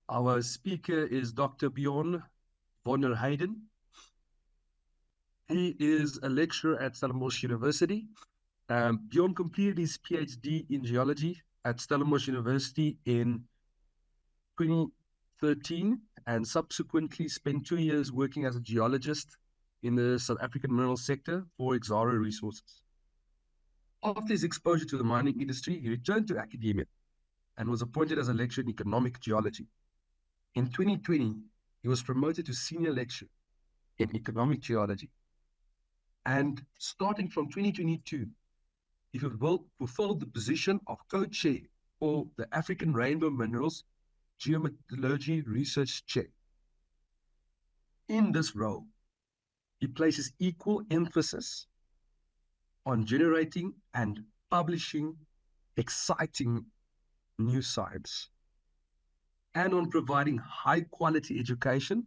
Our speaker is Dr. Bjorn von der Heijden. He is a lecturer at Stellenbosch University. Bjorn completed his PhD in geology at Stellenbosch University in 2013 and subsequently spent 2 years working as a geologist in the South African mineral sector for Exxaro Resources. After his exposure to the mining industry, he returned to academia and was appointed as a lecturer in economic geology. In 2020, he was promoted to senior lecturer in economic geology. And starting from 2022, he fulfilled the position of co-chair for the African Rainbow Minerals Geometallurgy Research Chair. In this role, he places equal emphasis on generating and publishing exciting new science and on providing high-quality education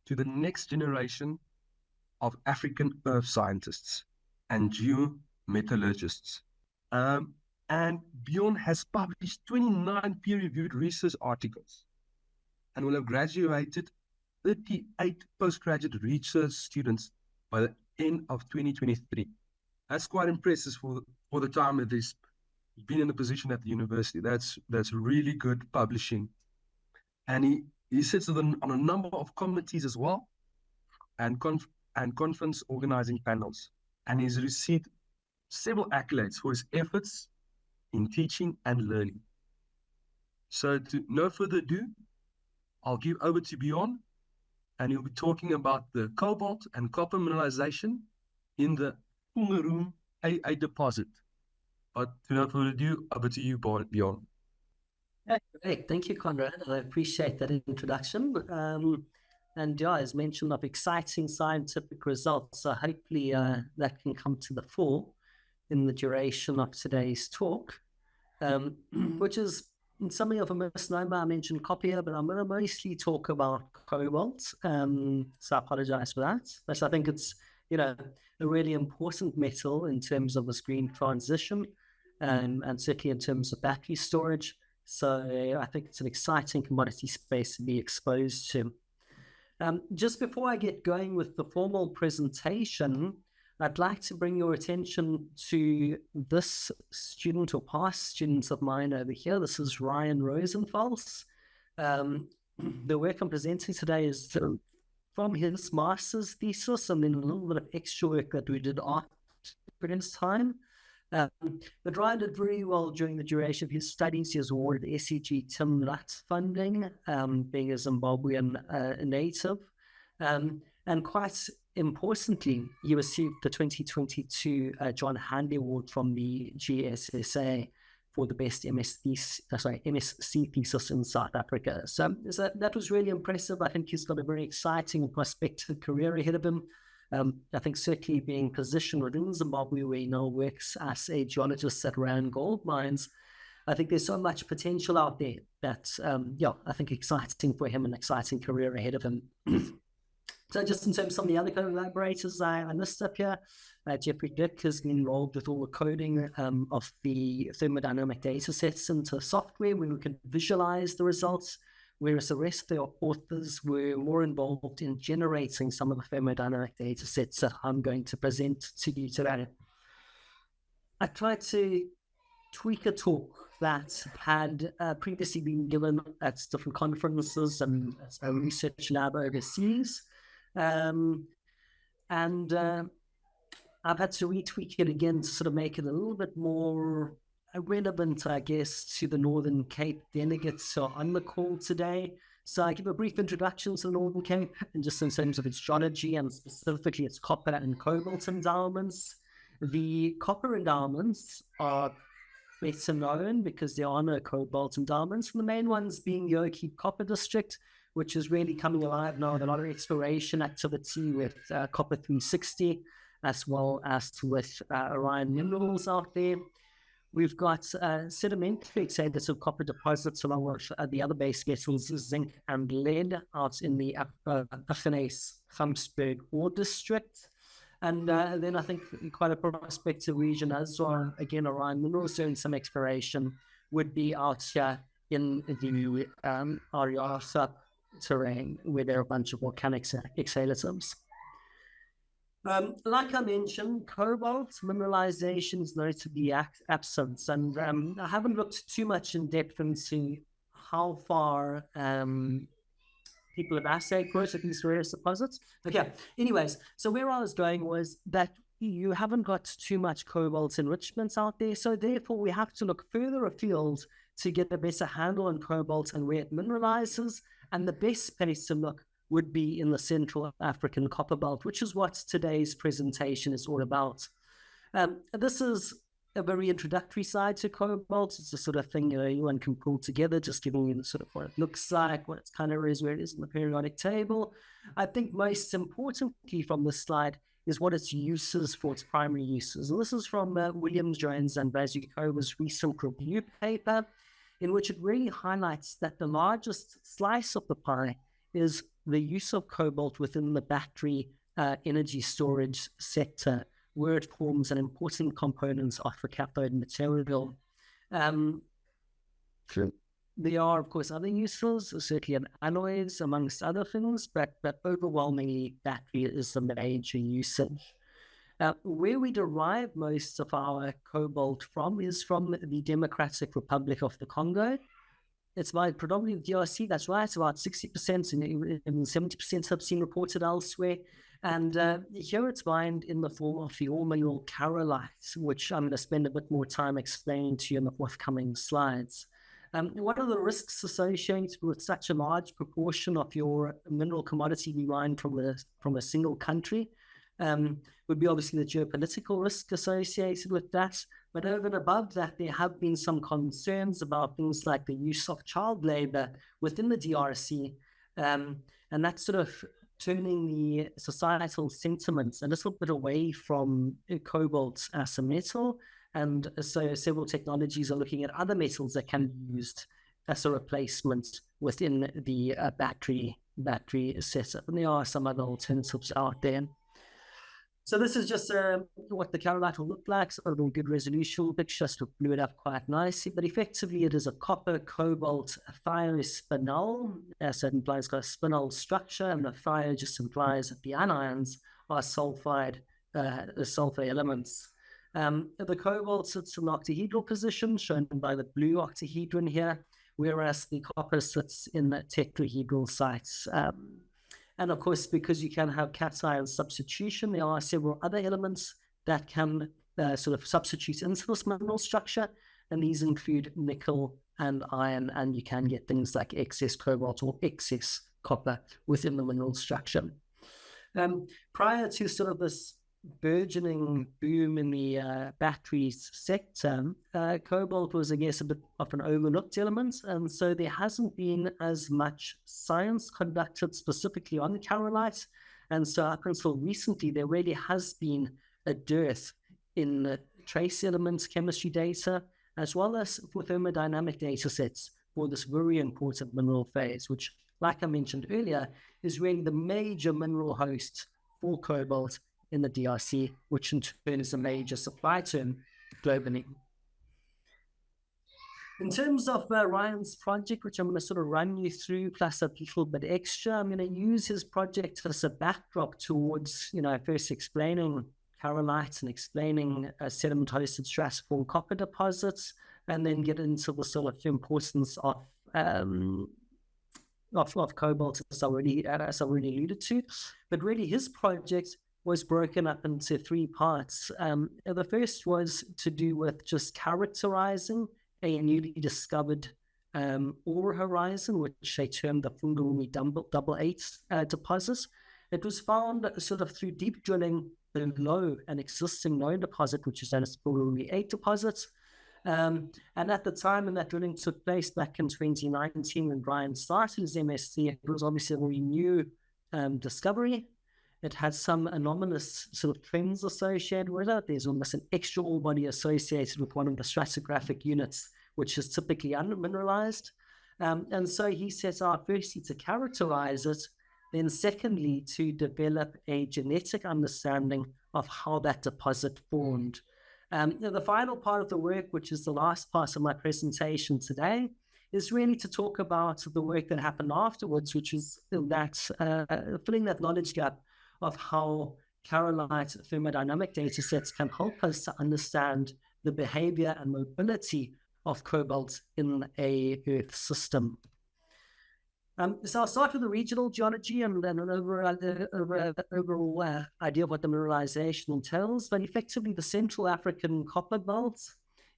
to the next generation of African earth scientists and geometallurgists. And Bjorn has published 29 peer-reviewed research articles and will have graduated 38 postgraduate research students by the end of 2023. That's quite impressive for the time that he's been in a position at the university. That's really good publishing. And he sits on a number of committees as well and conference organizing panels. And he's received several accolades for his efforts in teaching and learning. So to no further ado, I'll give over to Bjorn, and he'll be talking about the cobalt and copper mineralization in the Fungurume AA deposit. But to no further ado, over to you, Bjorn. Great, thank you, Conrad. I appreciate that introduction. And yeah, as mentioned, of exciting scientific results. So hopefully that can come to the fore in the duration of today's talk, which is something of a misnomer. I mentioned copper, but I'm going to mostly talk about cobalt. So I apologize for that. But I think it's, a really important metal in terms of this green transition, and certainly in terms of battery storage. So I think it's an exciting commodity space to be exposed to. Just before I get going with the formal presentation, I'd like to bring your attention to this student or past students of mine over here. This is Ryan Rosenfels. The work I'm presenting today is from his master's thesis and then a little bit of extra work that we did after his time. But Ryan did very well during the duration of his studies. He was awarded SEG Tim Nutt funding, being a Zimbabwean native. And quite importantly, he received the 2022 John Hanley Award from the GSSA for the best MSc thesis in South Africa. So that was really impressive. I think he's got a very exciting prospective career ahead of him. I think certainly being positioned within Zimbabwe, where he now works as a geologist at Rand Gold Mines, I think there's so much potential out there that, I think exciting for him, an exciting career ahead of him. So just in terms of some of the other collaborators I listed up here, Jeffrey Dick has been involved with all the coding of the thermodynamic data sets into software where we can visualize the results, whereas the rest of the authors were more involved in generating some of the thermodynamic data sets that I'm going to present to you today. I tried to tweak a talk that had previously been given at different conferences and a research lab overseas. And I've had to retweak it again to sort of make it a little bit more relevant, I guess, to the Northern Cape delegates who are on the call today. So I give a brief introduction to the Northern Cape, and just in terms of its geology and specifically its copper and cobalt endowments. The copper endowments are better known because there are no cobalt endowments, and the main ones being the Yoki Copper District, which is really coming alive now with a lot of exploration activity with Copper 360, as well as with Orion Minerals out there. We've got sedimentary extensive copper deposits along with the other base metals, zinc and lead, out in the Affinase-Gamsberg ore district. And then I think quite a prospective region as well, again, Orion Minerals doing some exploration, would be out here in the Ariasa terrain where there are a bunch of volcanic exhalatives. Like I mentioned, cobalt mineralization is notably absent, and I haven't looked too much in depth into how far people have assayed for it at these various deposits. Okay, anyways, so where I was going was that you haven't got too much cobalt enrichment out there, so therefore we have to look further afield to get a better handle on cobalt and where it mineralizes, and the best place to look would be in the Central African Copper Belt, which is what today's presentation is all about. This is a very introductory side to cobalt. It's the sort of thing anyone can pull together, just giving you the sort of what it looks like, what it kind of is, where it is in the periodic table. I think most importantly from this slide is what its uses for its primary uses. And this is from Williams, Jones, and Brazukova's recent review paper, in which it really highlights that the largest slice of the pie is the use of cobalt within the battery energy storage sector, where it forms an important component of the cathode material. There are, of course, other uses, certainly in alloys, amongst other things, but overwhelmingly, battery is the major usage. Where we derive most of our cobalt from is from the Democratic Republic of the Congo. It's by predominantly the DRC, that's right, it's about 60%, and 70% have been reported elsewhere. And here it's mined in the form of the ore mineral carolite, which I'm going to spend a bit more time explaining to you in the forthcoming slides. What are the risks associated with such a large proportion of your mineral commodity be mined from a single country? Would be obviously the geopolitical risk associated with that. But over and above that, there have been some concerns about things like the use of child labor within the DRC. And that's sort of turning the societal sentiments a little bit away from cobalt as a metal. And so several technologies are looking at other metals that can be used as a replacement within the battery setup. And there are some other alternatives out there. So this is just what the carolite will look like. So a little good resolution picture, just to blew it up quite nicely. But effectively, it is a copper cobalt thiospinel. So it implies got a spinel structure, and the thio just implies that the anions are sulfur elements. The cobalt sits in the octahedral position, shown by the blue octahedron here, whereas the copper sits in the tetrahedral sites. And of course, because you can have cation substitution, there are several other elements that can sort of substitute into this mineral structure. And these include nickel and iron, and you can get things like excess cobalt or excess copper within the mineral structure. Prior to sort of this burgeoning boom in the batteries sector, cobalt was, I guess, a bit of an overlooked element, and so there hasn't been as much science conducted specifically on the carolite, and so up until recently there really has been a dearth in trace elements chemistry data, as well as for thermodynamic data sets for this very important mineral phase, which, like I mentioned earlier, is really the major mineral host for cobalt in the DRC, which in turn is a major supply term globally. In terms of Ryan's project, which I'm going to sort of run you through, plus a little bit extra, I'm going to use his project as a backdrop towards, first explaining carolite and explaining sediment-hosted stratiform copper deposits, and then get into the sort of importance of cobalt, as I already alluded to. But really, his project was broken up into three parts. The first was to do with just characterizing a newly discovered ore horizon, which they termed the Fungurume double eight deposit. It was found sort of through deep drilling below an existing known deposit, which is known as Fungurume 8 deposit. And at the time when that drilling took place back in 2019, when Brian started his MSc, it was obviously a very new discovery. It had some anomalous sort of trends associated with it. There's almost an extra ore body associated with one of the stratigraphic units, which is typically unmineralized. And so he sets out firstly to characterize it, then secondly to develop a genetic understanding of how that deposit formed. The final part of the work, which is the last part of my presentation today, is really to talk about the work that happened afterwards, which is that filling that knowledge gap of how Carolite thermodynamic data sets can help us to understand the behavior and mobility of cobalt in a Earth system. So I'll start with the regional geology and then an overall idea of what the mineralization entails. But effectively, the Central African copper belt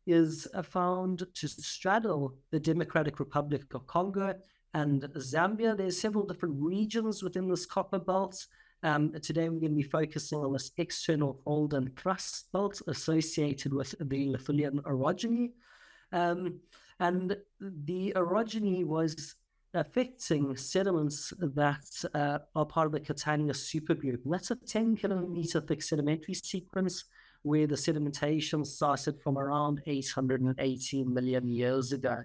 is found to straddle the Democratic Republic of Congo and Zambia. There's several different regions within this copper belt. Today, we're going to be focusing on this external fold and thrust belt associated with the Litholian orogeny. And the orogeny was affecting sediments that are part of the Katanga supergroup. And that's a 10-kilometer thick sedimentary sequence where the sedimentation started from around 880 million years ago.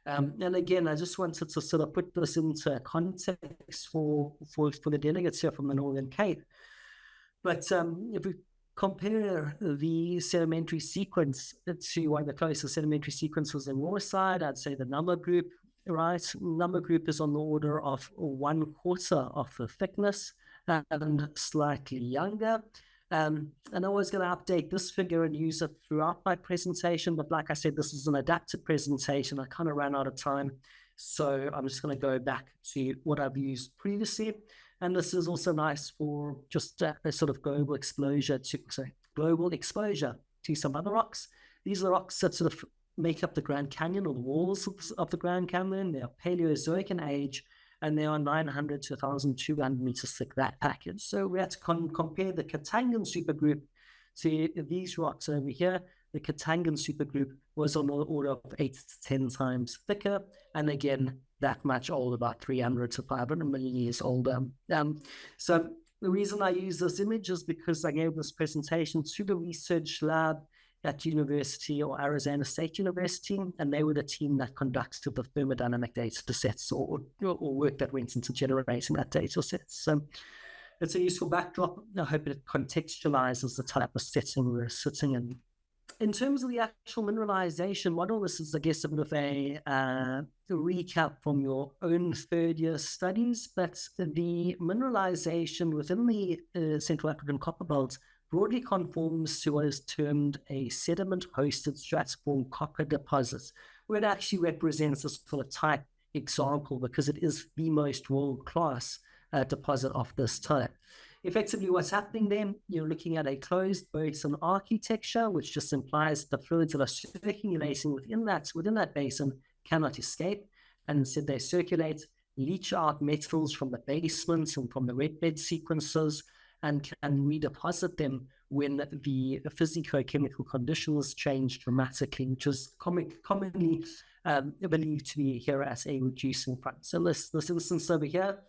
And again, I just wanted to sort of put this into context for the delegates here from the Northern Cape. But if we compare the sedimentary sequence to one of the closest sedimentary sequences in Moorside, I'd say the number group, right? Number group is on the order of 1/4 of the thickness and slightly younger. And I was going to update this figure and use it throughout my presentation, but like I said, this is an adapted presentation. I kind of ran out of time, so I'm just going to go back to what I've used previously. And this is also nice for just a sort of global exposure to some other rocks. These are rocks that sort of make up the Grand Canyon, or the walls of the Grand Canyon. They are Paleozoic in age, and they are 900 to 1,200 meters thick, that package. So we had to compare the Katangan supergroup to these rocks over here. The Katangan supergroup was on the order of 8 to 10 times thicker, and again, that much older, about 300 to 500 million years older. So the reason I use this image is because I gave this presentation to the research lab at university or Arizona State University, and they were the team that conducted the thermodynamic data sets or work that went into generating that data set. So it's a useful backdrop. I hope it contextualizes the type of setting we're sitting in. In terms of the actual mineralization model, this is, I guess, a bit of a recap from your own third-year studies, but the mineralization within the Central African copper belt broadly conforms to what is termed a sediment-hosted stratiform copper deposit, where it actually represents a sort of type example because it is the most world-class deposit of this type. Effectively, what's happening then, you're looking at a closed basin architecture, which just implies the fluids that are circulating within that basin cannot escape, and instead they circulate, leach out metals from the basement and from the red bed sequences, and can redeposit them when the physicochemical conditions change dramatically, which is commonly believed to be here as a reducing front. So this instance over here,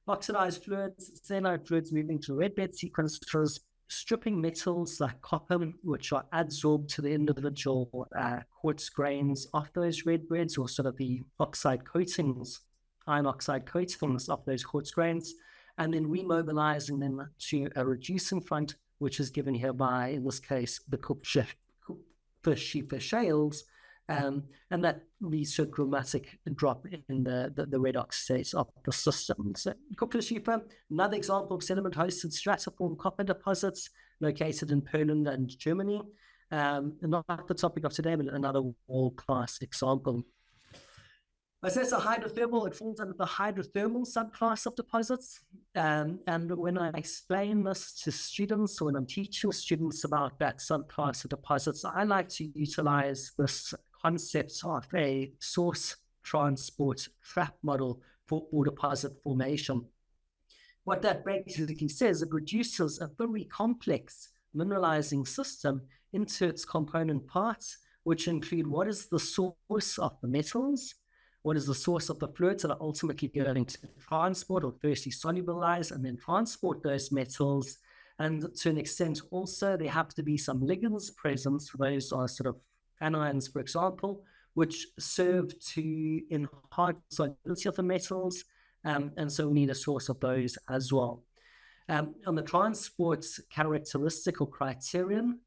oxidized fluids, salinite fluids moving to red bed sequences, stripping metals like copper, which are adsorbed to the individual quartz grains of those red beds, or sort of the oxide coatings, iron oxide coatings of those quartz grains, and then remobilizing them to a reducing front, which is given here by, in this case, the Kupferschiefer shales, and that leads to a dramatic drop in the redox states of the system. So Kupferschiefer, another example of sediment-hosted stratiform copper deposits located in Poland and Germany. Not the topic of today, but another world-class example. As it's a hydrothermal, it falls under the hydrothermal subclass of deposits. And when I explain this to students, or when I'm teaching students about that subclass of deposits, I like to utilize this concept of a source transport trap model for ore deposit formation. What that basically says, it reduces a very complex mineralizing system into its component parts, which include what is the source of the metals, what is the source of the fluids that are ultimately going to transport or firstly solubilize and then transport those metals. And to an extent also, there have to be some ligands present. Those are sort of anions, for example, which serve to enhance the solubility of the metals. And so we need a source of those as well. On the transport characteristic or criterion,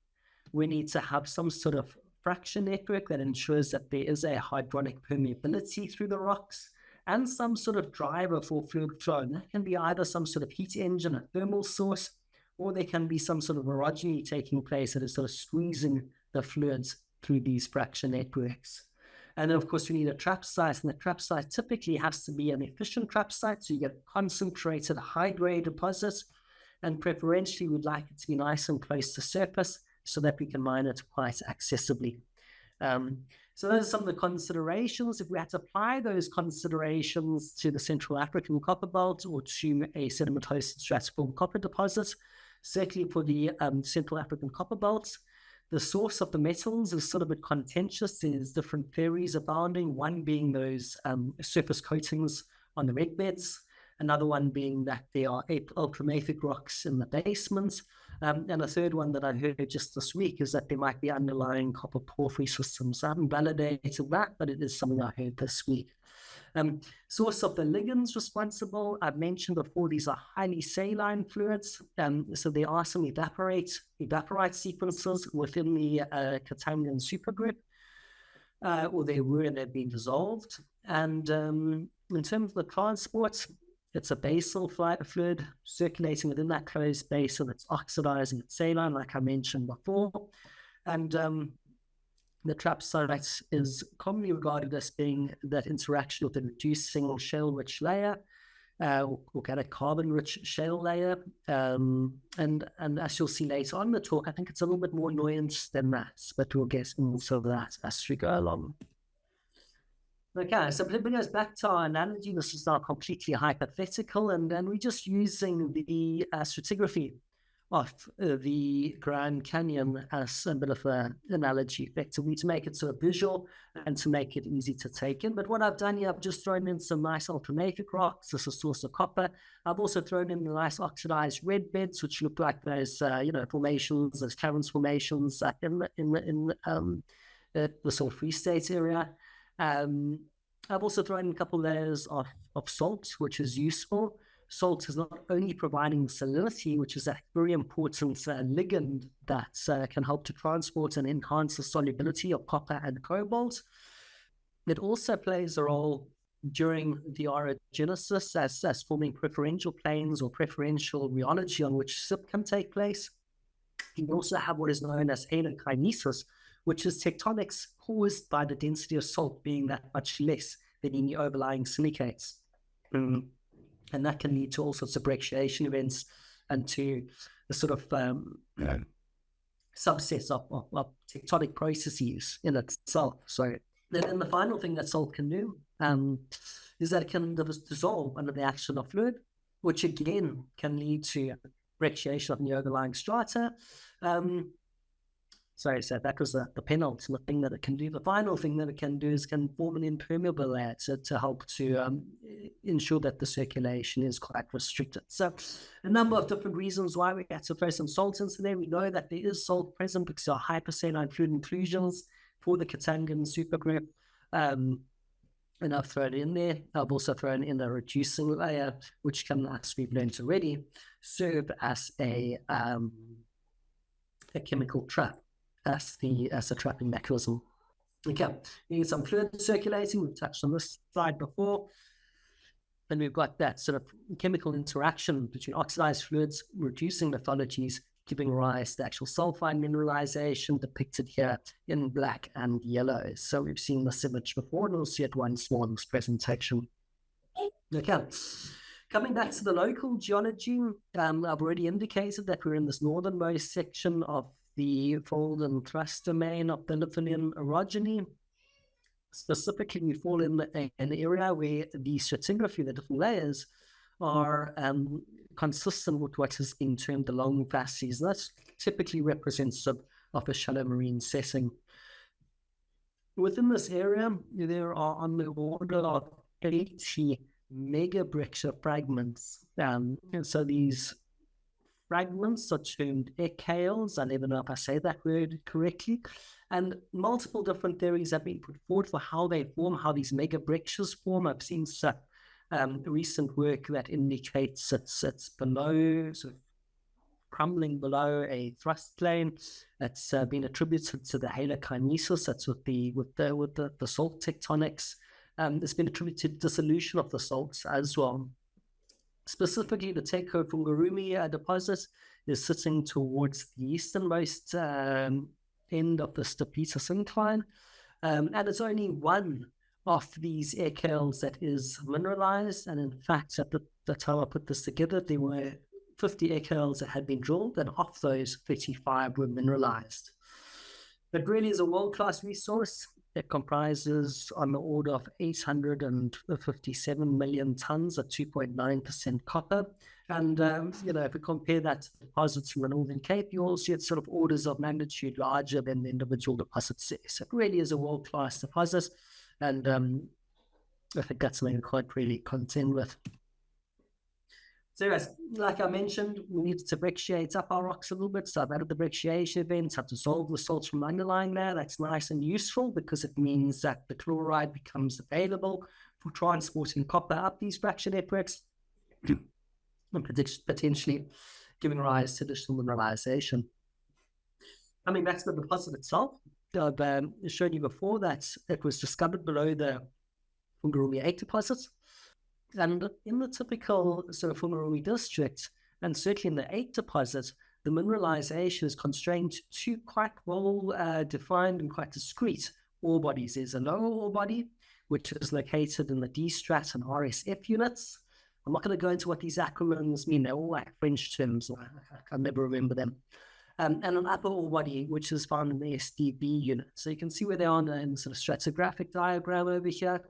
we need to have some sort of fracture network that ensures that there is a hydronic permeability through the rocks and some sort of driver for fluid flow. And that can be either some sort of heat engine, a thermal source, or there can be some sort of orogeny taking place that is sort of squeezing the fluids through these fracture networks. And then, of course, we need a trap site, and the trap site typically has to be an efficient trap site, so you get concentrated high-grade deposits, and preferentially we'd like it to be nice and close to surface so that we can mine it quite accessibly. So those are some of the considerations. If we had to apply those considerations to the Central African copper belt or to a sediment-hosted stratiform copper deposit, certainly for the Central African copper belts, the source of the metals is sort of a bit contentious. There's different theories abounding, one being those surface coatings on the red beds, another one being that there are ultramafic rocks in the basement, and a third one that I heard just this week is that there might be underlying copper porphyry systems. I haven't validated that, but it is something I heard this week. Source of the ligands responsible, I've mentioned before, these are highly saline fluids. So there are some evaporite sequences within the Katangan supergroup, or they were and they've been dissolved. And in terms of the transport, it's a basal fluid circulating within that closed basin. It's oxidizing, it's saline, like I mentioned before. And the trap site is commonly regarded as being that interaction with the reducing shale-rich layer, organic carbon-rich shale layer. And as you'll see later on in the talk, I think it's a little bit more nuanced than that, but we'll get into that as we go along. Okay, so it goes back to our analogy. This is now completely hypothetical, and we're just using the stratigraphy of the Grand Canyon as a bit of an analogy, effectively, to make it sort of visual and to make it easy to take in. But what I've done here, I've just thrown in some nice ultramafic rocks. This is a source of copper. I've also thrown in the nice oxidized red beds, which look like those, formations, those caverns formations in the sort of Free State area. I've also thrown in a couple of layers of salt, which is useful. Salt is not only providing salinity, which is a very important ligand that can help to transport and enhance the solubility of copper and cobalt. It also plays a role during the orogenesis as forming preferential planes or preferential rheology on which SIP can take place. You also have what is known as enokinesis, which is tectonics caused by the density of salt being that much less than in the overlying silicates. And that can lead to all sorts of brecciation events and to the sort of subsets of tectonic processes in itself. So then the final thing that salt can do is that it can dissolve under the action of fluid, which again can lead to brecciation of the overlying strata. So that was the penultimate thing that it can do. The final thing that it can do is can form an impermeable layer to help to ensure that the circulation is quite restricted. So a number of different reasons why we had to throw some salt into there. We know that there is salt present because there are hypersaline fluid inclusions for the Katangan supergroup. And I've thrown it in there. I've also thrown in a reducing layer, which can, as we've learned already, serve as a chemical trap. As a trapping mechanism. Okay, you need some fluid circulating. We've touched on this slide before. And we've got that sort of chemical interaction between oxidized fluids, reducing lithologies, giving rise to actual sulfide mineralization depicted here in black and yellow. So we've seen this image before, and we'll see it once more in this presentation. Okay. Coming back to the local geology, I've already indicated that we're in this northernmost section of the fold and thrust domain of the Lithuanian orogeny. Specifically, we fall in an area where the stratigraphy, the different layers, are consistent with what has been termed the long facies. That's typically representative of a shallow marine setting. Within this area, there are on the order of 80 megabricks fragments. And so these fragments are termed ecales. I never know if I say that word correctly. And multiple different theories have been put forward for how they form, how these megabricks form. I've seen some recent work that indicates it's below sort of crumbling below a thrust plane. It's been attributed to the halokinesis. That's with the salt tectonics. It's been attributed to dissolution of the salts as well. Specifically, the Teko Fungurume deposit is sitting towards the easternmost end of the Stepita syncline, and it's only one of these aircales that is mineralized. And in fact, at the time I put this together, there were 50 aircales that had been drilled, and of those, 35 were mineralized. It really is a world-class resource. It comprises on the order of 857 million tons at 2.9% copper. And, if we compare that to deposits from the Northern Cape, you also see it's sort of orders of magnitude larger than the individual deposits there. So it really is a world-class deposit. And I think that's something we can't really contend with. So as like I mentioned, we needed to brecciate up our rocks a little bit. So I've added the brecciation events, have dissolved the salts from the underlying layer. That's nice and useful because it means that the chloride becomes available for transporting copper up these fracture networks and potentially giving rise to additional mineralization. Coming back to the deposit itself, I've shown you before that it was discovered below the Fungurume 8 deposits. And in the typical sort of Fungurume district, and certainly in the 8 deposit, the mineralization is constrained to two quite well defined and quite discrete ore bodies. There's a lower ore body, which is located in the D strat and RSF units. I'm not going to go into what these acronyms mean. They're all like French terms. I can never remember them. And an upper ore body, which is found in the SDB unit. So you can see where they are in the sort of stratigraphic diagram over here.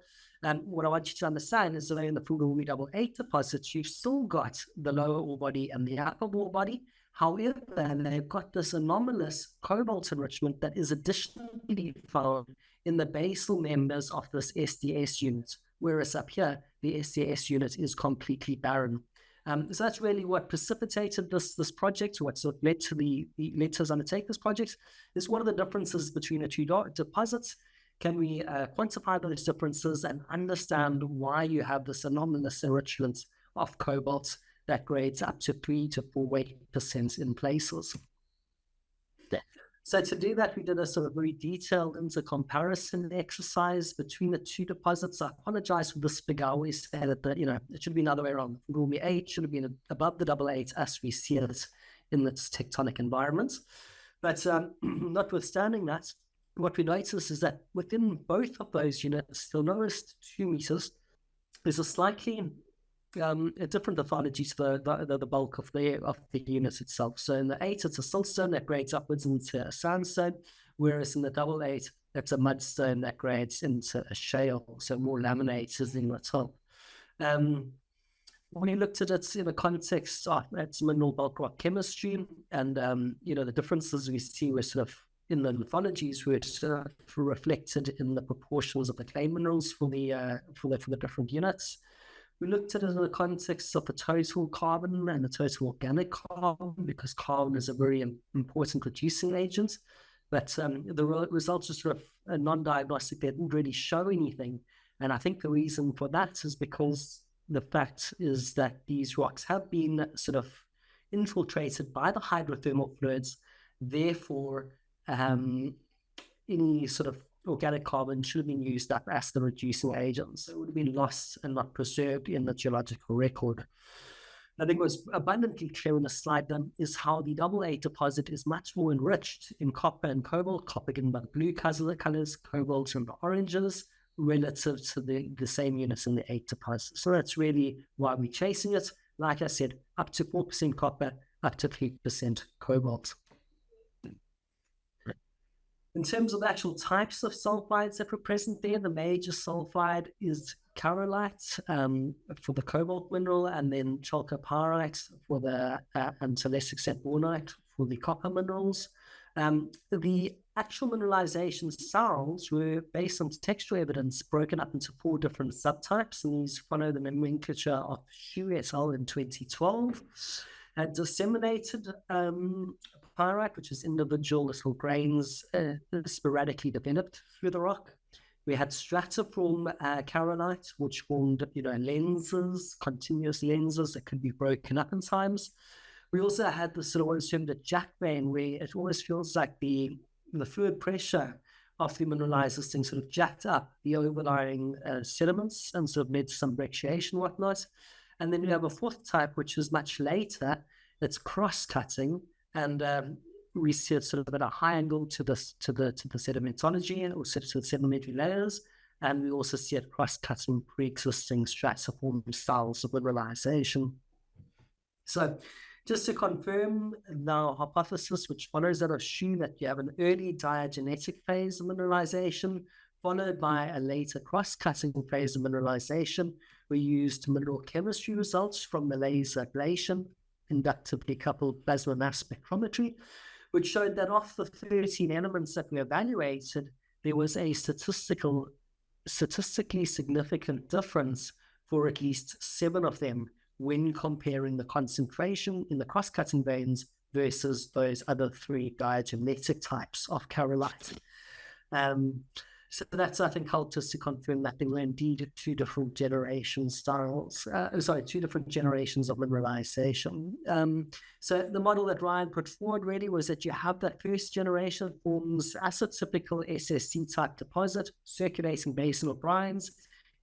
What I want you to understand is that in the Fungurume 8 deposits, you've still got the lower ore body and the upper ore body. However, they've got this anomalous cobalt enrichment that is additionally found in the basal members of this SDS unit, whereas up here, the SDS unit is completely barren. So that's really what precipitated this project, what sort of led us undertake this project, is what are the differences between the two deposits. Can we quantify those differences and understand why you have this anomalous enrichment of cobalt that grades up to 3 to 4 weight% in places? So to do that, we did a sort of very detailed intercomparison exercise between the two deposits. I apologize for this figure. I always say that it should be another way around. Fungurume 8 should have been above the 88 as we see it in its tectonic environment. But notwithstanding that, what we notice is that within both of those units, the lowest 2 meters, is a slightly a different lithology to the bulk of the unit itself. So in the 8, it's a siltstone that grades upwards into a sandstone, whereas in the 88, it's a mudstone that grades into a shale, so more laminated in the top. When we looked at it in the context of its mineral bulk rock chemistry, and the differences we see were sort of in the lithologies were reflected in the proportions of the clay minerals for the different units. We looked at it in the context of the total carbon and the total organic carbon, because carbon is a very important reducing agent. But the results are sort of non-diagnostic. They didn't really show anything. And I think the reason for that is because the fact is that these rocks have been sort of infiltrated by the hydrothermal fluids. Therefore, any sort of organic carbon should have been used up as the reducing agent. So it would have been lost and not preserved in the geological record. I think what's abundantly clear in the slide then is how the 88 deposit is much more enriched in copper and cobalt, copper given by the blue colors, cobalt and the oranges, relative to the same units in the 8 deposit. So that's really why we're chasing it. Like I said, up to 4% copper, up to 3% cobalt. In terms of the actual types of sulfides that were present there, the major sulfide is carolite for the cobalt mineral, and then chalcopyrite for the, and to a lesser extent, bornite for the copper minerals. The actual mineralization cells were, based on textual evidence, broken up into 4 different subtypes, and these follow the nomenclature of Xu et al. In 2012. Disseminated pyrite, which is individual little grains sporadically developed through the rock. We had stratiform carolite, which formed, lenses, continuous lenses that could be broken up in times. We also had this sort of what is termed a jack vein, where it always feels like the fluid pressure of the mineralized thing sort of jacked up the overlying sediments and sort of led to some brecciation and whatnot. And then we have a fourth type, which is much later. It's cross-cutting, and we see it sort of at a high angle to the sedimentology, or to the sedimentary layers, and we also see it cross-cutting pre-existing stratiform styles of mineralization. So, just to confirm the hypothesis, which follows that, assume that you have an early diagenetic phase of mineralization, followed by a later cross-cutting phase of mineralization. We used mineral chemistry results from the laser ablation, inductively coupled plasma mass spectrometry, which showed that of the 13 elements that we evaluated, there was a statistically significant difference for at least 7 of them when comparing the concentration in the cross-cutting veins versus those other 3 diagenetic types of carolite. So that's, I think, helped us to confirm that there were indeed 2 different generation styles, 2 different generations of mineralization. So the model that Ryan put forward really was that you have that first generation forms acyclical SSC type deposit, circulating basin brines,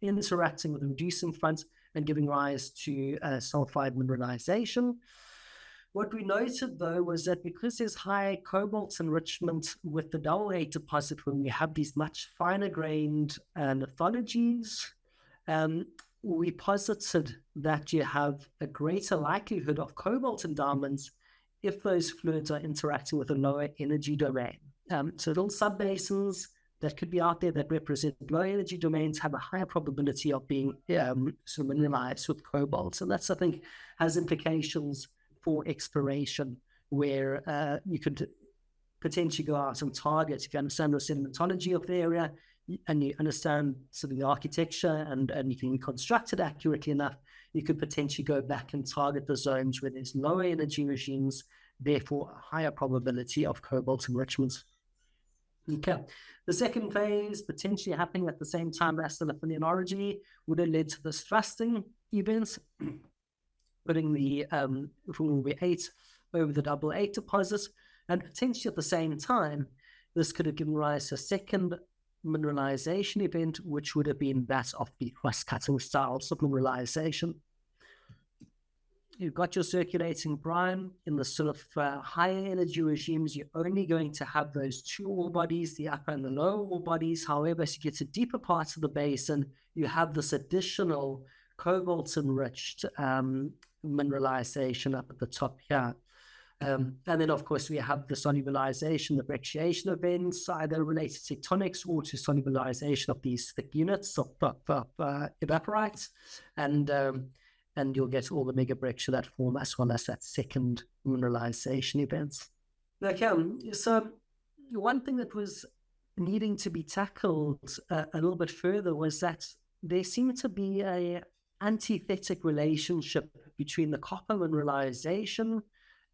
interacting with the reducing front and giving rise to sulfide mineralization. What we noted, though, was that because there's high cobalt enrichment with the double A deposit, when we have these much finer-grained lithologies, we posited that you have a greater likelihood of cobalt endowments if those fluids are interacting with a lower energy domain. So little subbasins that could be out there that represent low energy domains have a higher probability of being sort of mineralized with cobalt. And that's, I think, has implications for exploration, where you could potentially go out and target, if you understand the sedimentology of the area and you understand sort of the architecture and you can construct it accurately enough, you could potentially go back and target the zones where there's lower energy regimes, therefore a higher probability of cobalt enrichment. Okay, the second phase potentially happening at the same time as the Lithuanian orogeny would have led to this thrusting events, putting the Fungurume 8 over the double 8 deposit, and potentially at the same time, this could have given rise to a second mineralization event, which would have been that of the cross-cutting styles of mineralization. You've got your circulating brine in the sort of higher energy regimes. You're only going to have those 2 ore bodies, the upper and the lower ore bodies. However, as you get to deeper parts of the basin, you have this additional cobalt-enriched mineralization up at the top here. And then, of course, we have the solubilization, the brecciation events, either related to tectonics or to solubilization of these thick units of evaporites. And you'll get all the mega breccia that form, as well as that second mineralization events. Okay, so one thing that was needing to be tackled a little bit further was that there seemed to be a antithetic relationship between the copper mineralization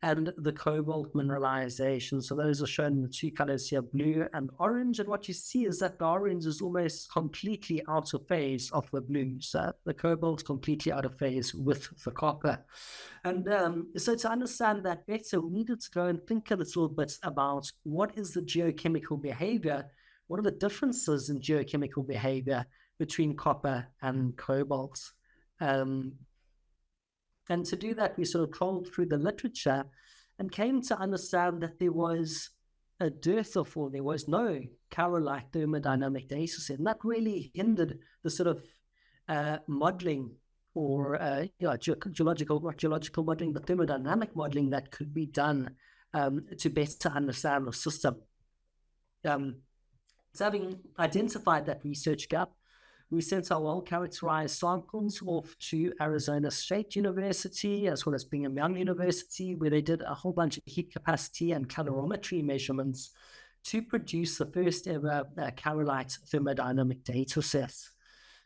and the cobalt mineralization. So those are shown in the 2 colors here, blue and orange. And what you see is that the orange is almost completely out of phase of the blue. So the cobalt completely out of phase with the copper. And so to understand that better, we needed to go and think a little bit about what is the geochemical behavior, what are the differences in geochemical behavior between copper and cobalt. And to do that, we sort of trolled through the literature and came to understand that there was a dearth of, or there was no carolite thermodynamic data set. And that really hindered the sort of modeling or geological modeling, but thermodynamic modeling that could be done to better understand the system. So having identified that research gap, we sent our well-characterized samples off to Arizona State University, as well as Brigham Young University, where they did a whole bunch of heat capacity and calorimetry measurements to produce the first ever carolite thermodynamic data set.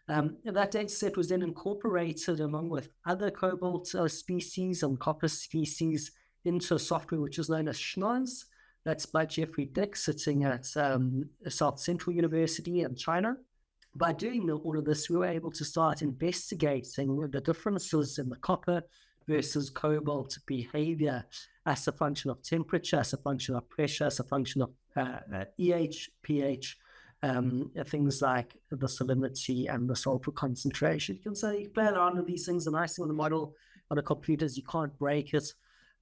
That data set was then incorporated along with other cobalt species and copper species into a software which is known as SCHNOZ. That's by Jeffrey Dick, sitting at South Central University in China. By doing all of this, we were able to start investigating the differences in the copper versus cobalt behavior as a function of temperature, as a function of pressure, as a function of EH, pH, things like the salinity and the sulfur concentration. You can say you play around with these things. The nice thing with the model on a computer is you can't break it.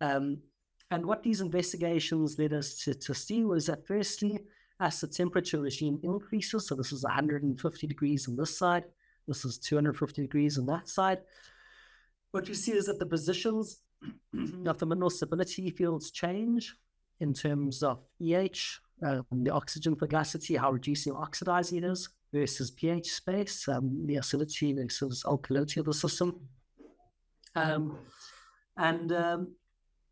And what these investigations led us to see was that firstly, as the temperature regime increases, so this is 150 degrees on this side, this is 250 degrees on that side, what you see is that the positions of the mineral stability fields change in terms of EH, the oxygen fugacity, how reducing or oxidizing it is, versus pH space, the acidity versus alkalinity of the system.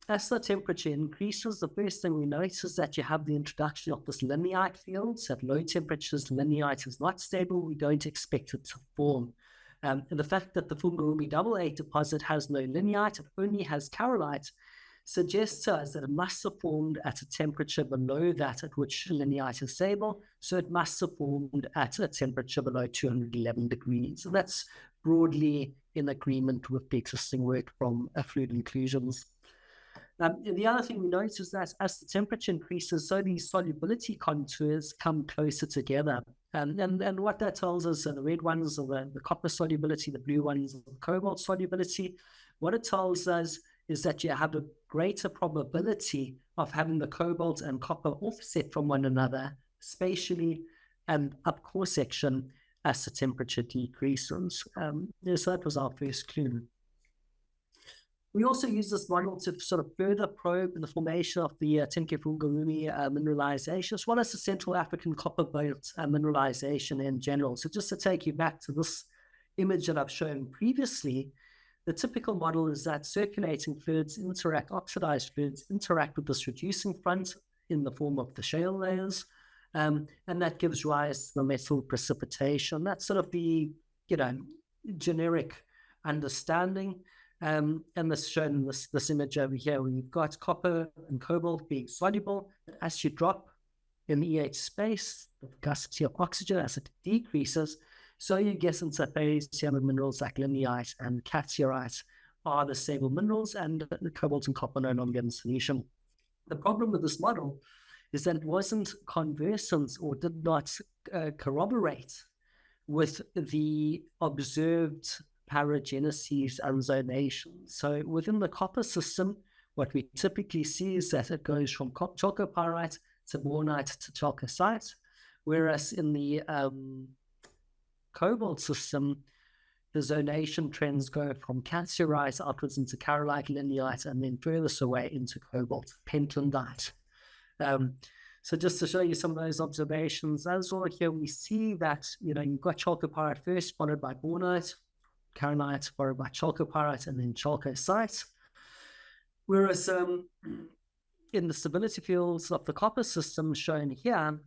As the temperature increases, the first thing we notice is that you have the introduction of this lineite field. So at low temperatures, lineite is not stable. We don't expect it to form. And the fact that the Fungurume AA deposit has no lineite, it only has carolite, suggests to us that it must have formed at a temperature below that at which lineite is stable. So it must have formed at a temperature below 211 degrees. And that's broadly in agreement with the existing work from fluid inclusions. The other thing we notice is that as the temperature increases, so these solubility contours come closer together. And what that tells us, the red ones are the copper solubility, the blue ones are the cobalt solubility. What it tells us is that you have a greater probability of having the cobalt and copper offset from one another spatially and up core section as the temperature decreases. So that was our first clue. We also use this model to sort of further probe the formation of the Tenke Fungurume mineralization, as well as the Central African copper belt mineralization in general. So just to take you back to this image that I've shown previously, the typical model is that circulating fluids oxidized fluids interact with this reducing front in the form of the shale layers, and that gives rise to the metal precipitation. That's sort of the, generic understanding. And this is shown in this image over here, where you've got copper and cobalt being soluble. As you drop in the EH space, the fugacity of oxygen, as it decreases, so you get into a phase, you have minerals like lineite and cassiterite are the stable minerals, and the cobalt and copper no longer in solution. The problem with this model is that it wasn't conversant or did not corroborate with the observed parageneses and zonation. So within the copper system, what we typically see is that it goes from chalcopyrite to bornite to chalcocite, whereas in the cobalt system, the zonation trends go from cassiterite outwards into carolite, lineite, and then furthest away into cobalt, pentlandite. So just to show you some of those observations, as well here we see that, you've got chalcopyrite first, followed by bornite, carolite, followed by chalcopyrite, and then chalcocite. Whereas in the stability fields of the copper system shown here,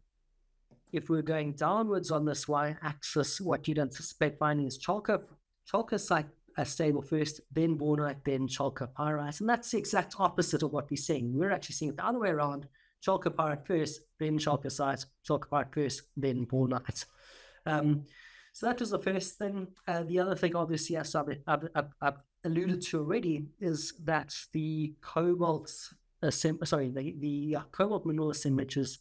if we're going downwards on this y-axis, what you'd anticipate finding is chalcocite stable first, then bornite, then chalcopyrite. And that's the exact opposite of what we're seeing. We're actually seeing it the other way around: chalcopyrite first, then chalcocite, chalcopyrite first, then bornite. So that was the first thing. The other thing, obviously, as I've alluded to already, is that the cobalt, the cobalt mineral assemblies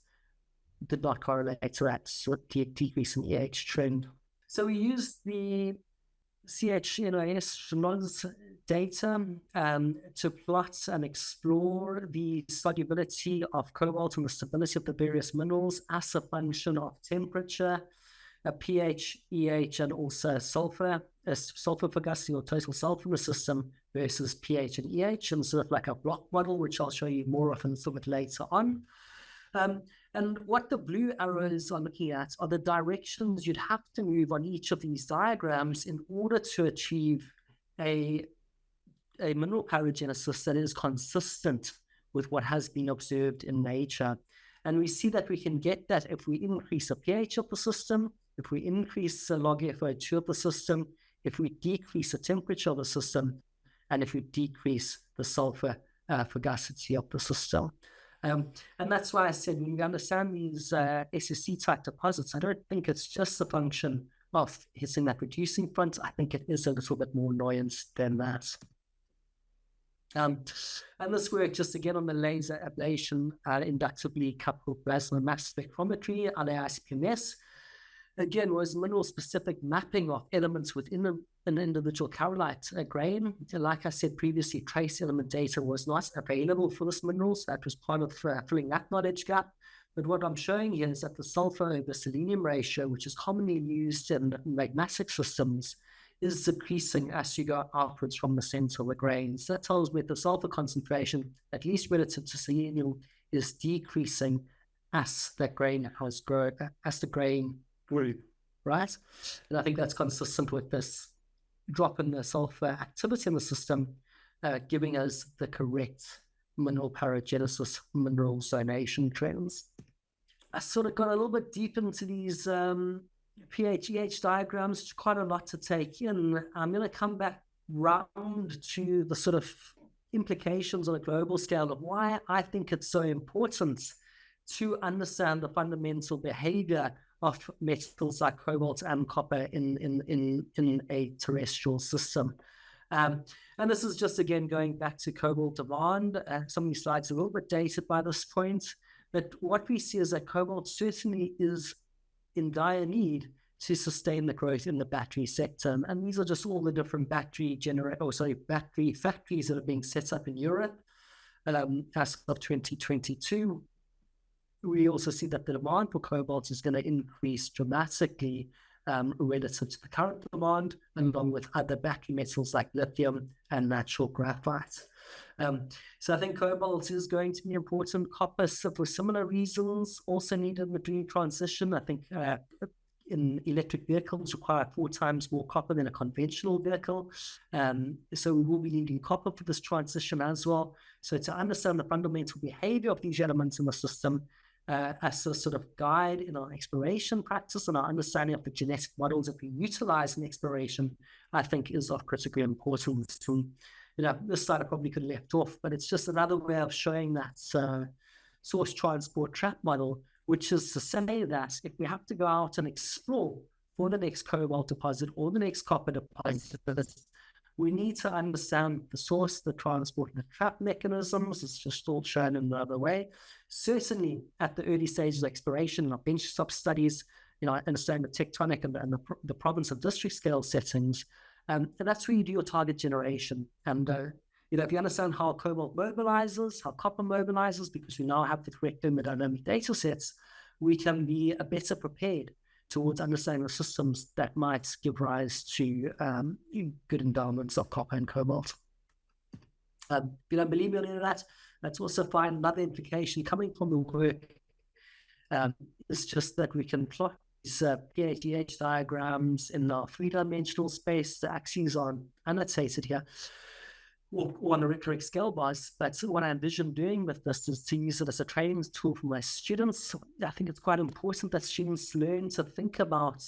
did not correlate to that decrease in EH trend. So we used the CHNOS data to plot and explore the solubility of cobalt and the stability of the various minerals as a function of temperature, pH, EH, and also sulfur fugacity or total sulfur in the system versus pH and EH, and sort of like a block model, which I'll show you more of a little bit later on. And what the blue arrows are looking at are the directions you'd have to move on each of these diagrams in order to achieve a mineral paragenesis that is consistent with what has been observed in nature. And we see that we can get that if we increase the pH of the system, if we increase the log FO2 of the system, if we decrease the temperature of the system, and if we decrease the sulfur fugacity of the system. And that's why I said, when we understand these SSC-type deposits, I don't think it's just a function of hitting that reducing front. I think it is a little bit more nuanced than that. And this work, just again on the laser ablation, inductively coupled plasma mass spectrometry, LAICPMS, again, was mineral-specific mapping of elements within an individual carolite grain. Like I said previously, trace element data was not available for this mineral, so that was part of filling that knowledge gap. But what I'm showing here is that the sulfur over selenium ratio, which is commonly used in magmatic systems, is decreasing as you go outwards from the center of the grain. So that tells me that the sulfur concentration, at least relative to selenium, is decreasing as the grain has grown, as the grain grew, right? And I think that's consistent with this drop in the sulfur activity in the system, giving us the correct mineral paragenesis, mineral zonation trends. I sort of got a little bit deep into these pH diagrams, quite a lot to take in. I'm going to come back round to the sort of implications on a global scale of why I think it's so important to understand the fundamental behavior of metals like cobalt and copper in a terrestrial system. And this is just, again, going back to cobalt demand. Some of these slides are a little bit dated by this point, but what we see is that cobalt certainly is in dire need to sustain the growth in the battery sector. And these are just all the different battery factories that are being set up in Europe as of 2022. We also see that the demand for cobalt is going to increase dramatically relative to the current demand, along with other battery metals like lithium and natural graphite. So I think cobalt is going to be important. Copper, for similar reasons, also needed in the green transition. I think in electric vehicles require 4 times more copper than a conventional vehicle. So we will be needing copper for this transition as well. So to understand the fundamental behavior of these elements in the system, as a sort of guide in our exploration practice and our understanding of the genetic models that we utilize in exploration, I think is of critical importance. To, this slide I probably could have left off, but it's just another way of showing that source transport trap model, which is to say that if we have to go out and explore for the next cobalt deposit or the next copper deposit, we need to understand the source, the transport, and the trap mechanisms. It's just all shown in the other way. Certainly, at the early stages of exploration, our benchtop studies, understand the tectonic and the province and district scale settings, and that's where you do your target generation. And if you understand how cobalt mobilizes, how copper mobilizes, because we now have the correct thermodynamic data sets, we can be better prepared towards understanding the systems that might give rise to good endowments of copper and cobalt. If you don't believe me on any of that, let's also find another implication coming from the work. It's just that we can plot these pH diagrams in our 3-dimensional space. The axes are annotated here, or on the rhetoric scale bars. But what I envision doing with this is to use it as a training tool for my students. I think it's quite important that students learn to think about,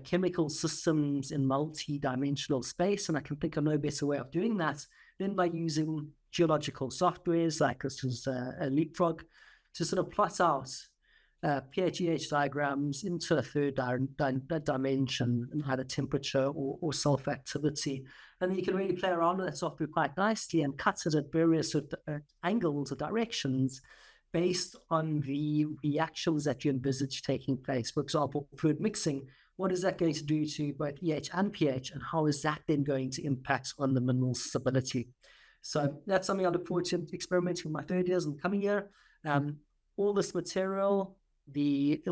chemical systems in multi-dimensional space. And I can think of no better way of doing that than by using geological softwares like this is a Leapfrog to sort of plot out pH diagrams into a third dimension, either temperature or sulfur activity. And you can really play around with that software quite nicely and cut it at various angles or directions based on the reactions that you envisage taking place. For example, fluid mixing, what is that going to do to both EH and pH, and how is that then going to impact on the mineral stability? So that's something I look forward to experimenting with my third years in the coming year. All this material, the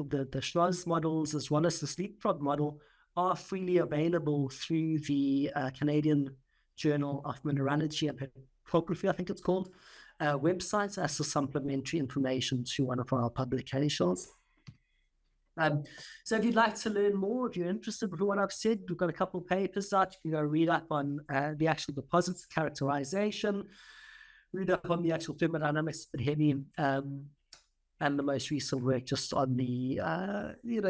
Schloss models as well as the Leapfrog model, are freely available through the Canadian Journal of Mineralogy and Petrography, I think it's called, website as a supplementary information to one of our publications. So if you'd like to learn more, if you're interested in what I've said, we've got a couple of papers out. You can go read up on the actual deposits characterization, read up on the actual thermodynamics, but heavy, and the most recent work just on the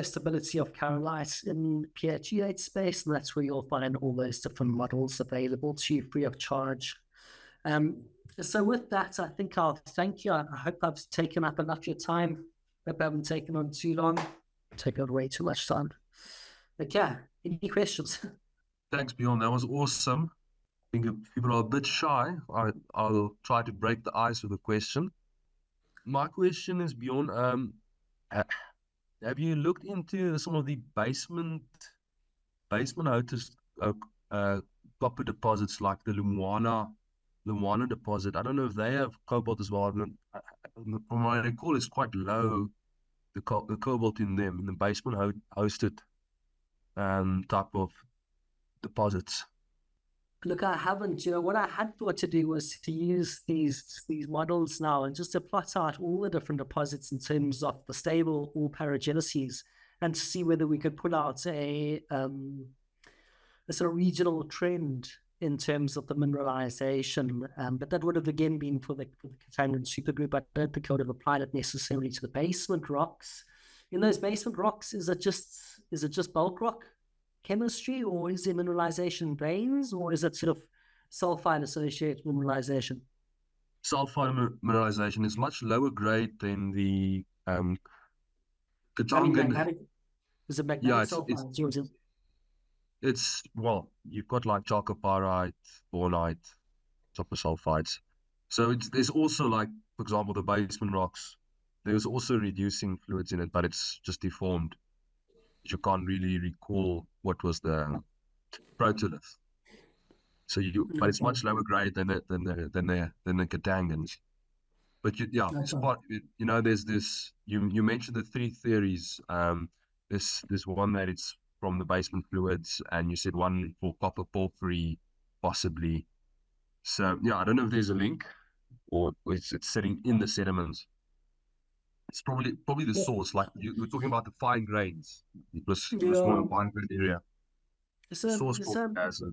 stability of carolites in pH space, and that's where you'll find all those different models available to you free of charge. So with that, I think I'll thank you. I hope I've taken up enough of your time. Hope I haven't taken on too long. Taken on way too much time. But yeah, any questions? Thanks, Bjorn. That was awesome. think if people are a bit shy, I'll try to break the ice with a question. My question is, Bjorn, ha- have you looked into some of the basement host copper deposits like the Lumwana deposit? I don't know if they have cobalt as well. From what I recall, it's quite low, the cobalt in them, in the basement hosted type of deposits. Look, I haven't. What I had thought to do was to use these models now and just to plot out all the different deposits in terms of the stable or parageneses, and to see whether we could put out a sort of regional trend in terms of the mineralization. But that would have again been for the contaminant supergroup. I don't think I would have applied it necessarily to the basement rocks. In those basement rocks, is it just bulk rock chemistry, or is there mineralization veins, or is it sort of sulfide associated mineralization? Sulfide mineralization is much lower grade than the I mean, Katangan. magmatic. Is it magmatic Yeah, sulfide? well, you've got like chalcopyrite, bornite, copper sulfides. So there's also, like, for example, the basement rocks. There's also reducing fluids in it, but it's just deformed. You can't really recall what was the protolith. So but it's much lower grade than the Katangans. But it's part. There's this. You mentioned the three theories. This one that it's from the basement fluids, and you said one for copper porphyry, possibly. So I don't know if there's a link, or it's sitting in the sediments. It's probably the source. Like we're talking about the fine grains. It was more fine grain area. Source as a.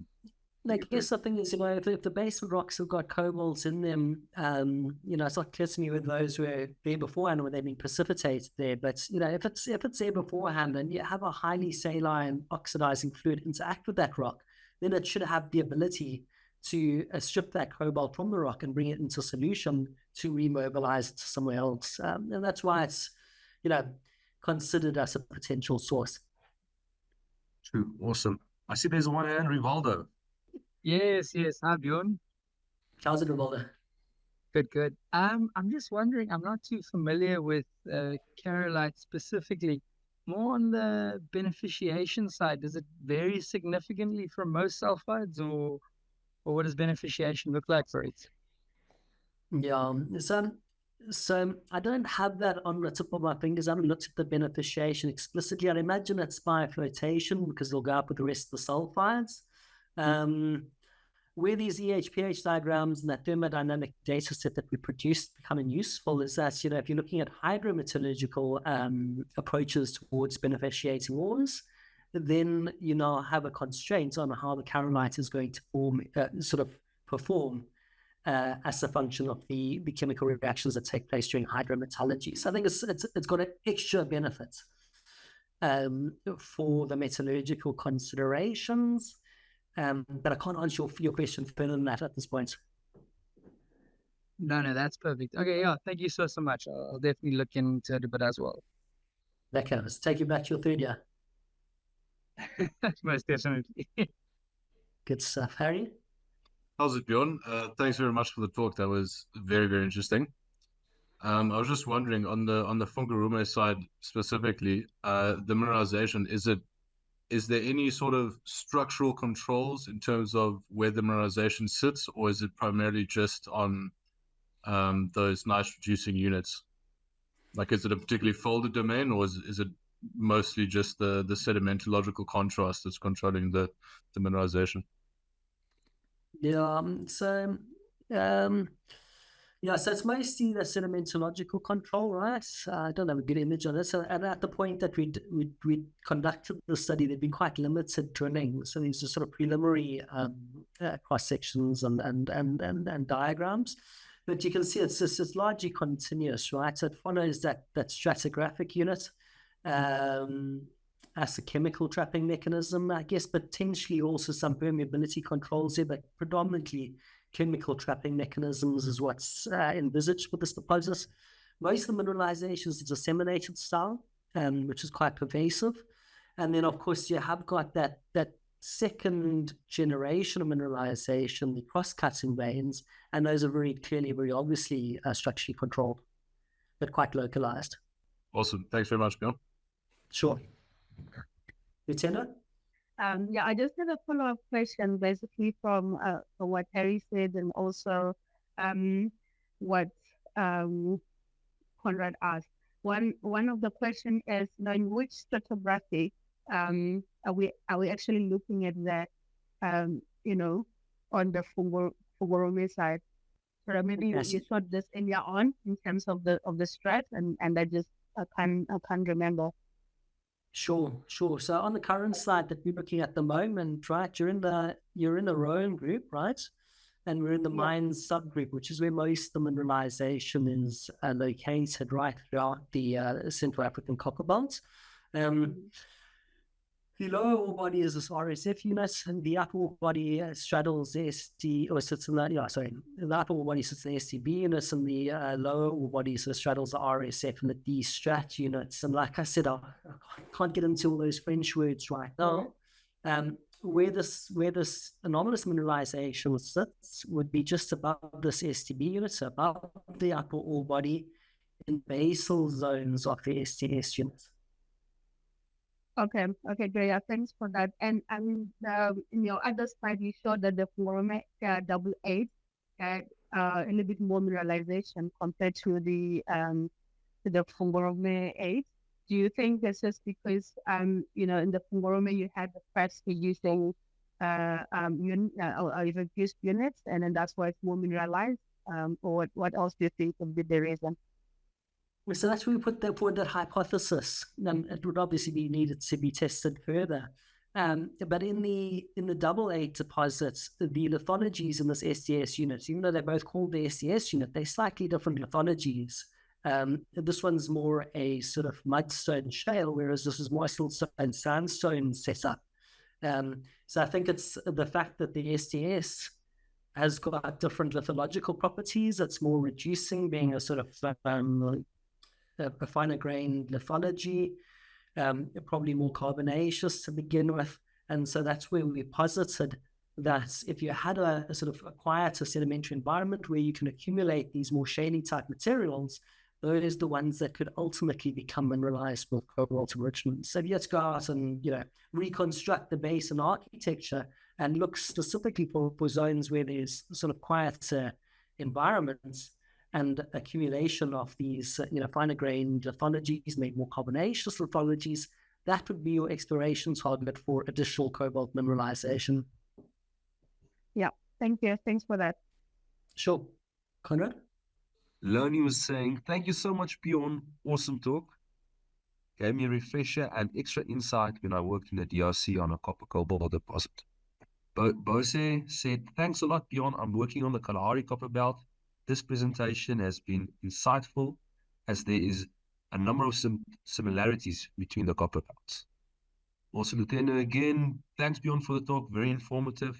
I guess the thing is, if the basement rocks have got cobalt in them, it's not clear to me whether those were there beforehand or whether they've been precipitated there. But if it's there beforehand and you have a highly saline oxidizing fluid interact with that rock, then it should have the ability to strip that cobalt from the rock and bring it into solution to remobilize it to somewhere else. And that's why it's, considered as a potential source. True. Awesome. I see there's one hand, Rivaldo. Yes. Hi, Bjorn. How's it, Rivaldo? Good. I'm just wondering, I'm not too familiar with Carolite specifically. More on the beneficiation side, does it vary significantly from most sulfides, or what does beneficiation look like for it? Yeah, so I don't have that on the tip of my fingers. I haven't looked at the beneficiation explicitly. I'd imagine it's by flotation because they'll go up with the rest of the sulfides. Where these EHPH diagrams and that thermodynamic data set that we produced becoming useful is that, if you're looking at hydrometallurgical approaches towards beneficiating ores, then you now have a constraint on how the carolite is going to perform as a function of the chemical reactions that take place during hydrometallurgy. So I think it's got an extra benefit for the metallurgical considerations. But I can't answer your question further than that at this point. No, that's perfect. Okay, thank you so much. I'll definitely look into it a bit as well. That can take you back to your third year. Most definitely. Good stuff. Harry? How's it, Bjorn? Thanks very much for the talk. That was very, very interesting. I was just wondering, on the Fungurume side specifically, the mineralization, is there any sort of structural controls in terms of where the mineralization sits, or is it primarily just on those nice reducing units? Like, is it a particularly folded domain, or is it mostly just the sedimentological contrast that's controlling the mineralization? So it's mostly the sedimentological control, right? I don't have a good image on this. And at the point that we conducted the study, there'd been quite limited drilling. So these are sort of preliminary cross sections and diagrams. But you can see it's largely continuous, right? So it follows that stratigraphic unit as a chemical trapping mechanism, I guess, potentially also some permeability controls there, but predominantly chemical trapping mechanisms is what's envisaged with this deposit. Most of the mineralization is disseminated style, which is quite pervasive. And then, of course, you have got that second generation of mineralization, the cross-cutting veins, and those are very clearly, very obviously structurally controlled, but quite localized. Awesome. Thanks very much, Bjorn. Sure. Lieutenant? Yeah, I just have a follow-up question, basically from what Harry said, and also what Conrad asked. One of the question is, in which stratigraphy are we actually looking at that? On the Fungurume side. So maybe you shot this earlier on in terms of the strat, and I can't remember. Sure. So on the current slide that we're looking at the moment, right, you're in the Rowan group, right? And we're in the mines subgroup, which is where most of the mineralization is located, right, throughout the Central African copper belt. The lower ore body is this RSF unit, and the upper ore body straddles the the upper ore body sits the STB units, and the lower ore body straddles the RSF and the D strat units. And like I said, I can't get into all those French words right now. Where this anomalous mineralization sits would be just above this STB unit, so above the upper ore body in basal zones of the STS unit. Okay, great. Thanks for that. And in your other slide, you showed that the Fungurume 88 had a little bit more mineralization compared to the Fungurume 8. Do you think this is because in the Fungurume you had the first using reduced units, and then that's why it's more mineralized? Or what else do you think would be the reason? So that's where we put forward that hypothesis. It would obviously be needed to be tested further. But in the double eight deposits, the lithologies in this STS unit, even though they're both called the STS unit, they're slightly different lithologies. This one's more a sort of mudstone shale, whereas this is more siltstone sandstone setup. So I think it's the fact that the STS has got different lithological properties. It's more reducing, being a sort of a finer grain lithology, probably more carbonaceous to begin with. And so that's where we posited that if you had a sort of a quieter sedimentary environment where you can accumulate these more shaly type materials, those are the ones that could ultimately become mineralized with cobalt enrichment. So if you have to go out and reconstruct the basin architecture and look specifically for zones where there's sort of quieter environments and accumulation of these finer grained lithologies, maybe more carbonaceous lithologies, that would be your exploration target for additional cobalt mineralization. Yeah, thank you. Thanks for that. Sure. Conrad? Loni was saying, thank you so much, Bjorn. Awesome talk. Gave me a refresher and extra insight when I worked in the DRC on a copper cobalt deposit. Bose said, thanks a lot, Bjorn. I'm working on the Kalahari copper belt. This presentation has been insightful as there is a number of similarities between the copper belts. Also, Lieutenant, again, thanks, Bjorn, for the talk. Very informative.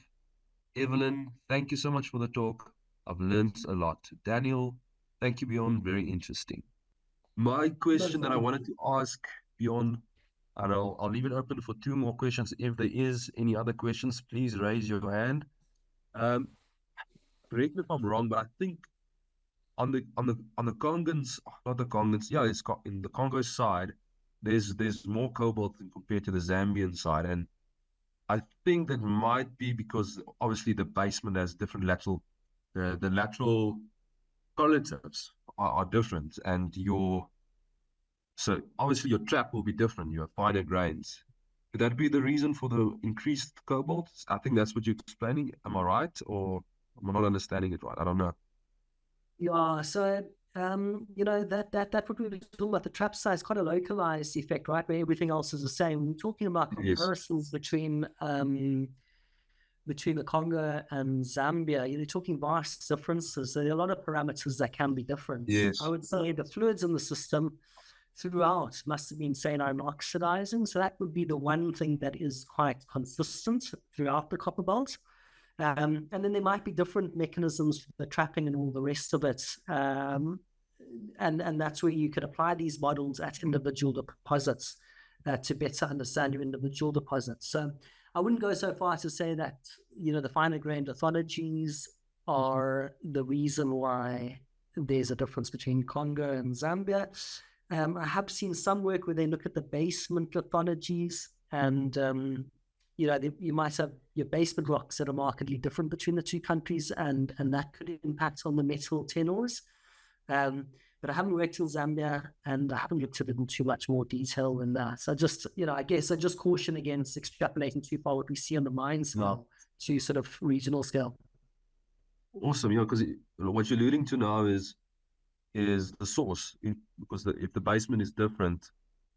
Evelyn, thank you so much for the talk. I've learned a lot. Daniel, thank you, Bjorn. Very interesting. My question that I wanted to ask Bjorn, and I'll leave it open for 2 more questions. If there is any other questions, please raise your hand. Correct me if I'm wrong, but I think on the Congans, not the Congans, it's in the Congo side, there's more cobalt compared to the Zambian side, and I think that might be because obviously the basement has different lateral, the lateral correlatives are different, and so obviously your trap will be different. You have finer grains. Could that be the reason for the increased cobalt? I think that's what you're explaining. Am I right, or am I not understanding it right? I don't know. Yeah, so that what we were talking about, the trap size, quite a localized effect, right? Where everything else is the same. We're talking about comparisons between the Congo and Zambia. You're talking vast differences. There are a lot of parameters that can be different. Yes. I would say the fluids in the system throughout must have been cyanide oxidizing. So that would be the one thing that is quite consistent throughout the copper belt. And then there might be different mechanisms for the trapping and all the rest of it. And that's where you could apply these models at individual deposits. to better understand your individual deposits. So I wouldn't go so far to say that, the finer grained lithologies are the reason why there's a difference between Congo and Zambia. I have seen some work where they look at the basement lithologies, and you might have your basement rocks that are markedly different between the two countries, and that could impact on the metal tenors. But I haven't worked in Zambia, and I haven't looked at it in too much more detail than that. So I guess I just caution against extrapolating too far what we see on the mine scale to sort of regional scale. Awesome, because what you're alluding to now is the source, because if the basement is different.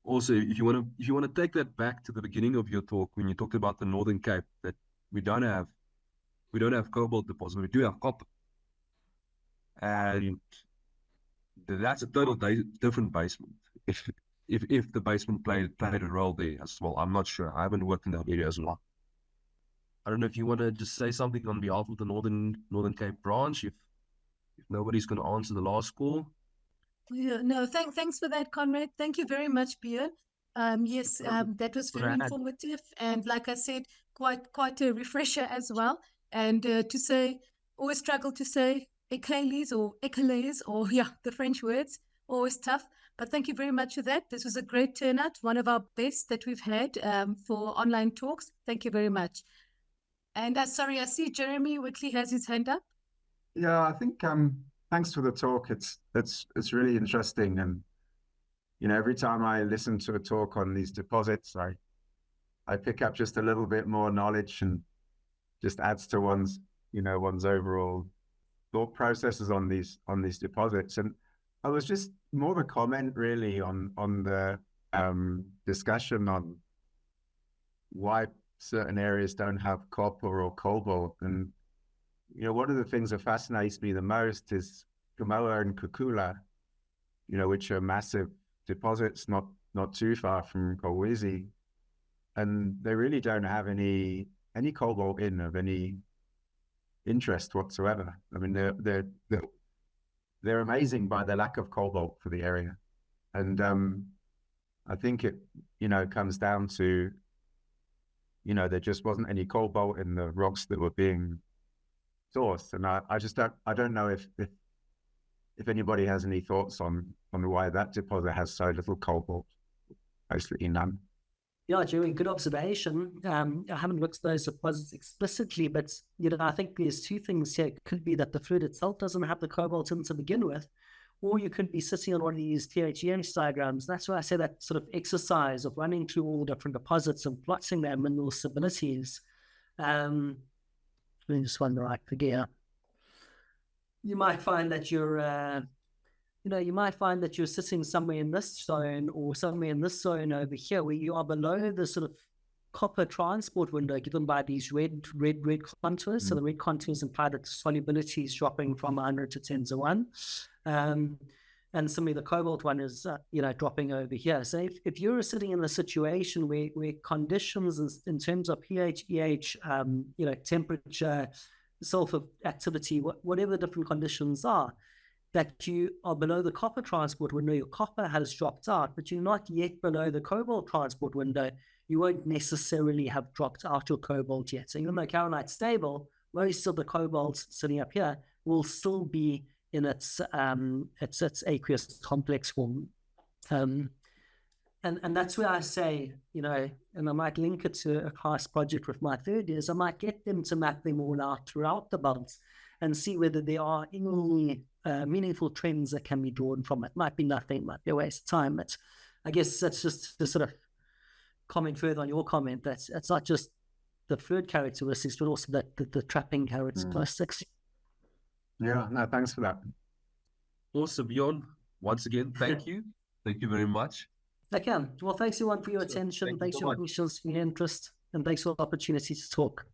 Also, if you want to take that back to the beginning of your talk when you talked about the Northern Cape, that we don't have cobalt deposit, we do have copper, and that's a total different basement. If the basement played a role there as well, I'm not sure. I haven't worked in that area as well. I don't know if you want to just say something on behalf of the Northern Cape branch, if nobody's going to answer the last call. Yeah, no, thanks for that, Conrad. Thank you very much, Björn. Yes, that was very informative, and like I said, quite a refresher as well. And always struggle to say éclairs or the French words, always tough. But thank you very much for that. This was a great turnout, one of our best that we've had for online talks. Thank you very much. And sorry, I see Jeremy Whitley has his hand up. Yeah, I think thanks for the talk. It's really interesting, and every time I listen to a talk on these deposits, I pick up just a little bit more knowledge, and just adds to one's overall thought processes on these deposits. And I was just more of a comment really on the discussion on why certain areas don't have copper or cobalt. And one of the things that fascinates me the most is Kamoa and Kukula, which are massive deposits not too far from Kolwezi, and they really don't have any cobalt of any interest whatsoever. I mean, they're amazing by the lack of cobalt for the area, and I think it comes down to there just wasn't any cobalt in the rocks that were being sourced, and I don't know if anybody has any thoughts on why that deposit has so little cobalt. Mostly none. Yeah, Jerry, good observation. I haven't looked at those deposits explicitly, but I think there's two things here. It could be that the fluid itself doesn't have the cobalt in to begin with, or you could be sitting on one of these THEMS diagrams. That's why I say that sort of exercise of running through all the different deposits and plotting their mineral stabilities. Let me just find the right figure. You might find that you're sitting somewhere in this zone or somewhere in this zone over here where you are below the sort of copper transport window given by these red contours. So the red contours imply that the solubility is dropping from 100 to 10 to 1. And similarly, the cobalt one is, dropping over here. So if you're sitting in a situation where conditions in terms of pH, EH, temperature, sulfur activity, whatever the different conditions are, that you are below the copper transport window, your copper has dropped out, but you're not yet below the cobalt transport window, you won't necessarily have dropped out your cobalt yet. So even though carolinite's stable, most of the cobalt sitting up here will still be in its aqueous complex form. And that's where I say, and I might link it to a class project with my third years, I might get them to map them all out throughout the belts and see whether there are any meaningful trends that can be drawn from it. Might be nothing, might be a waste of time, but I guess that's just to sort of comment further on your comment. It's not just the fluid characteristics, but also the trapping characteristics. Yeah, no, thanks for that. Awesome, Bjorn. Once again, thank you. Thank you very much. Okay. Well, thanks everyone for your attention. Thanks for your questions, for your interest, and thanks for the opportunity to talk.